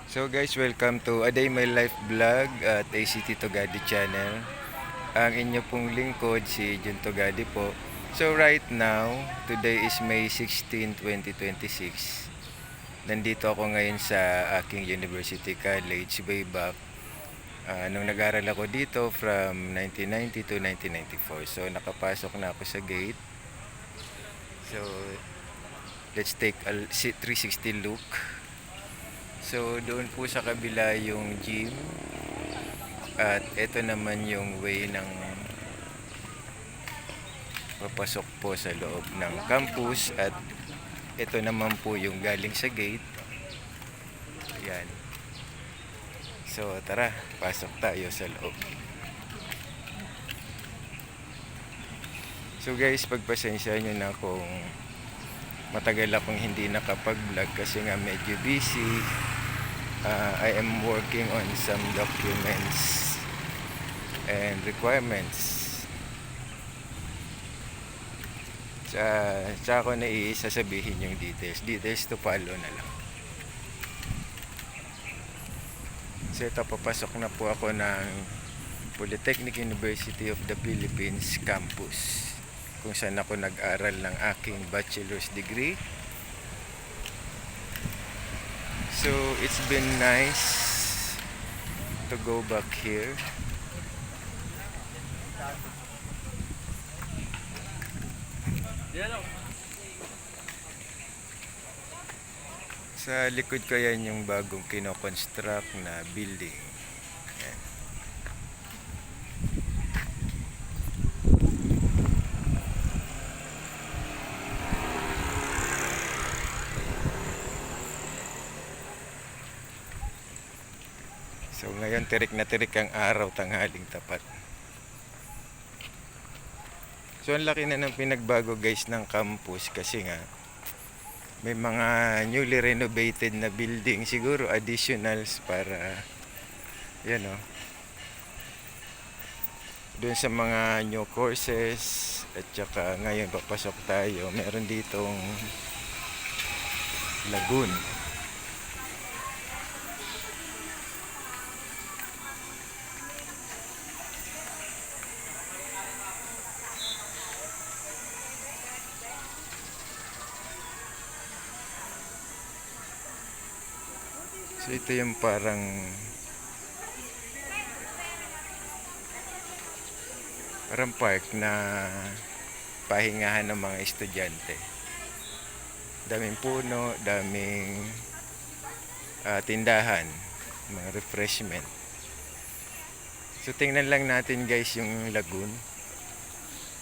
So guys, welcome to A Day My Life Vlog at ACT Togadi channel. Ang inyo pong lingkod si Jun Togadi po. So right now, today is May 16, 2026. Nandito ako ngayon sa aking University College way back nung nag-aral ako dito from 1990 to 1994. So nakapasok na ako sa gate. So let's take a 360 look. So doon po sa kabila yung gym. At ito naman yung way ng papasok po sa loob ng campus. At ito naman po yung galing sa gate. Ayan. So tara, pasok tayo sa loob. So guys, pagpasensya nyo na kung matagal akong hindi nakapag-vlog kasi nga medyo busy. I am working on some documents and requirements. Tsaka ko na isasabihin yung details to follow na lang. So ito, papasok na po ako ng Polytechnic University of the Philippines campus, kung saan ako nag-aral ng aking bachelor's degree. So it's been nice to go back here. Sa likod ko yan yung bagong kinoconstruct na building. Ayan. So ngayon tirik na tirik ang araw, tanghaling tapat. So ang laki na ng pinagbago guys ng campus kasi nga may mga newly renovated na building, siguro additionals para yan o, doon sa mga new courses. At saka ngayon papasok tayo, meron ditong lagoon. So ito yung parang park na pahingahan ng mga estudyante. Daming puno, daming tindahan, mga refreshment. So tingnan lang natin guys yung lagoon,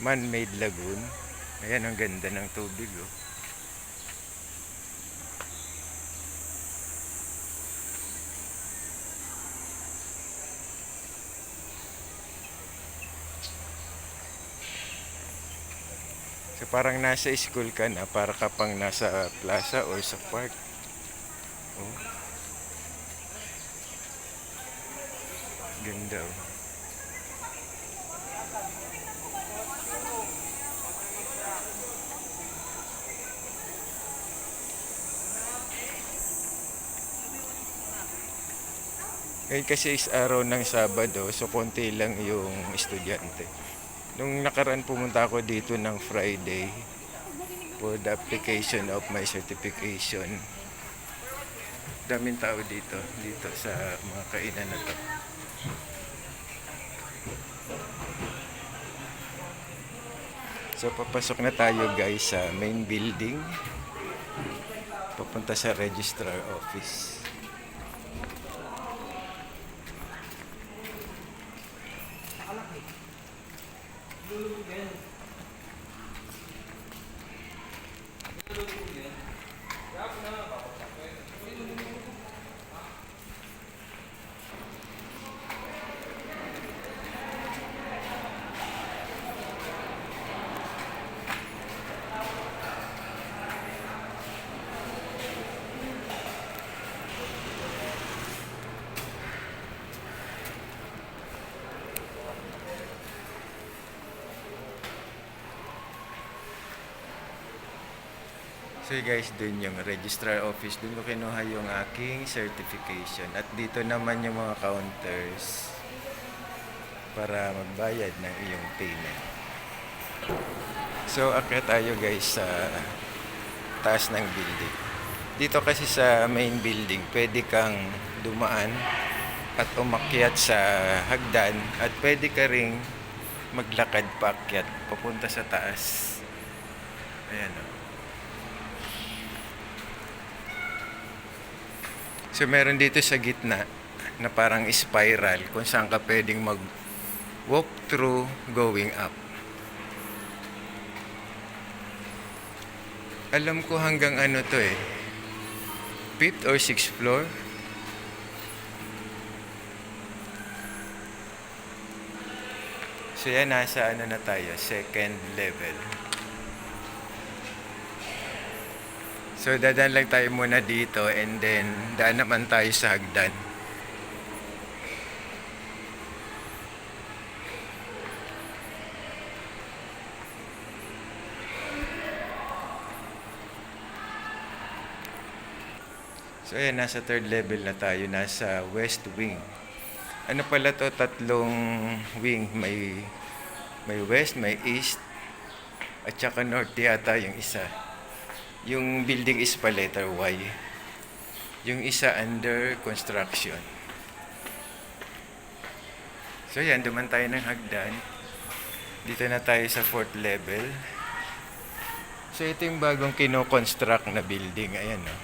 man-made lagoon. Ayan, ang ganda ng tubig oh. So parang nasa school ka na, para ka pang nasa plaza or sa park. Oh. Ganda oh. Ngayon kasi is araw ng Sabado, so konti lang yung estudyante. Nung nakaraan pumunta ako dito ng Friday for the application of my certification. Daming tao dito sa mga kainan na to. So papasok na tayo guys sa main building, papunta sa registrar office. So guys, dun yung registrar office, dun ko kinuha yung aking certification. At dito naman yung mga counters para magbayad ng iyong payment. So akyat tayo guys sa taas ng building. Dito kasi sa main building, pwede kang dumaan at umakyat sa hagdan at pwede ka ring maglakad paakyat papunta sa taas. Ayan o. So meron dito sa gitna na parang spiral kung saan ka pwedeng mag walk through going up. Alam ko hanggang ano to 5th or 6th floor. So yan, nasa ano na tayo, 2nd level. So dadaan lang tayo muna dito and then daan naman tayo sa hagdan. So ayan, nasa 3rd level na tayo, nasa west wing. Ano pala to, 3 wing, may west, may east, at saka north yata yung isa. Yung building is pa letter Y. Yung isa under construction. So yan, duman tayo ng hagdan. Dito na tayo sa 4th level. So ito yung bagong kino-construct na building. Ayan o.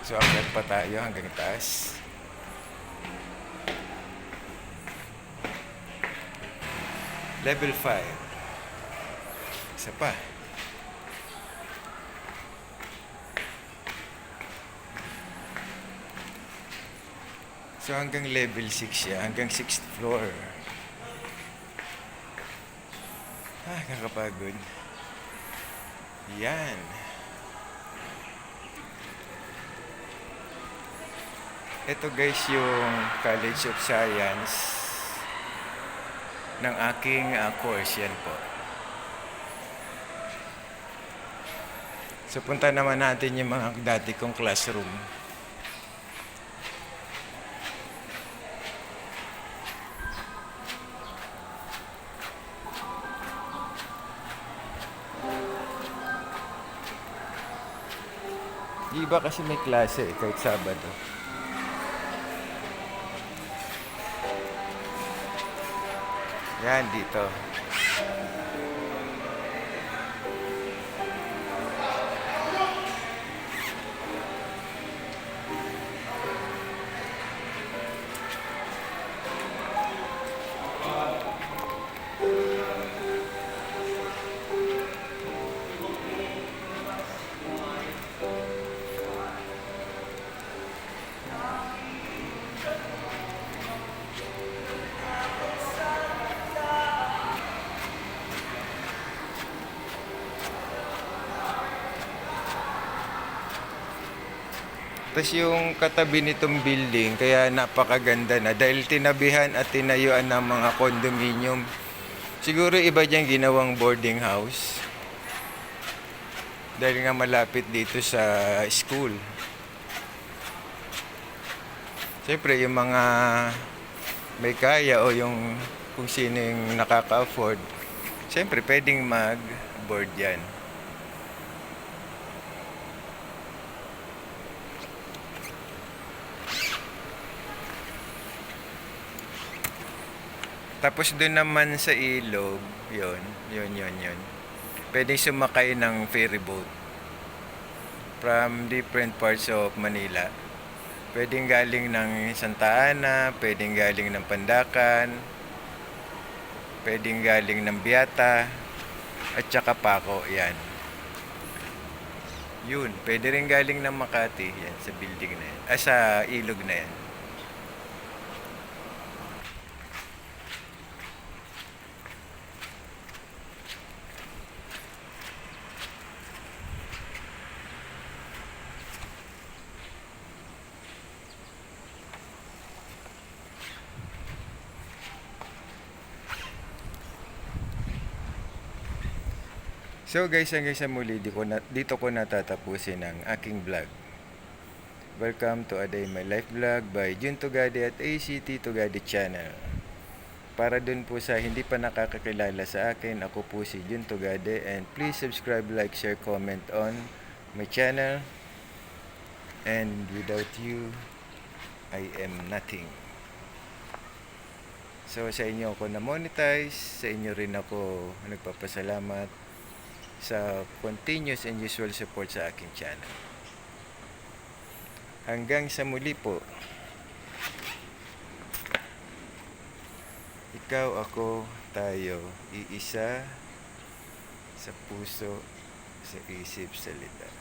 So akyat pa tayo hanggang taas. Level 5. Isa pa. So hanggang level 6 siya, hanggang 6th floor. Kakapagod. Yan. Ito guys yung College of Science ng aking course. Yan po. So punta naman natin yung mga dati kong classroom. Di ba kasi may klase kahit Sabado? Yan, dito. Tapos yung katabi nitong building, kaya napakaganda na dahil tinabihan at tinayuan ng mga condominium. Siguro iba diyang ginawang boarding house. Dahil nga malapit dito sa school. Siyempre yung mga may kaya o yung kung sino yung nakaka-afford, siyempre pwedeng mag-board yan. Tapos doon naman sa ilog, yun. Pwede sumakay ng ferry boat from different parts of Manila. Pwedeng galing ng Santa Ana, pwedeng galing ng Pandacan, pwedeng galing ng Biata, at saka Paco, yan. Yun, pwede rin galing ng Makati, yan, sa building na yan. Sa ilog na yan. So guys, hanggang sa muli, dito ko natatapusin ang aking vlog. Welcome to A Day My Life Vlog by Jun Tugade at ACT Tugade Channel. Para dun po sa hindi pa nakakakilala sa akin, ako po si Jun Tugade, and please subscribe, like, share, comment on my channel. And without you, I am nothing. So sa inyo ako na-monetize, sa inyo rin ako nagpapasalamat sa continuous and usual support sa aking channel. Hanggang sa muli po. Ikaw, ako, tayo, iisa, sa puso, sa isip, salita.